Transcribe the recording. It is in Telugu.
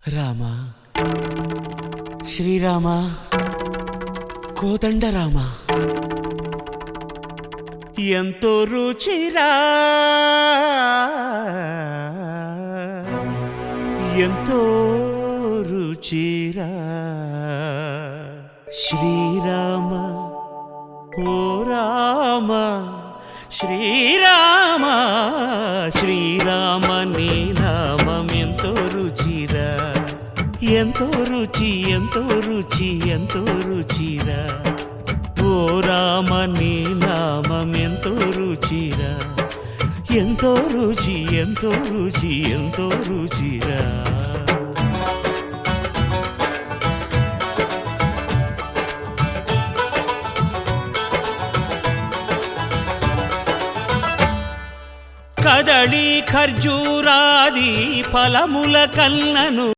రామ శ్రీరామ కోదండ రామ ఎంతో రుచిరా ఎంతో రుచిరా శ్రీరామ ఓ రామ శ్రీరామ శ్రీరామ నీ నామం ఎంతో రుచిరా ఎంతో రుచి ఎంతో రుచి ఎంతో రుచిరా ఓ రామ నీ నామం ఎంతో రుచిరా ఎంతో రుచి ఎంతో రుచి ఎంతో రుచిరా కదళి ఖర్జూరాది ఫలముల కన్నను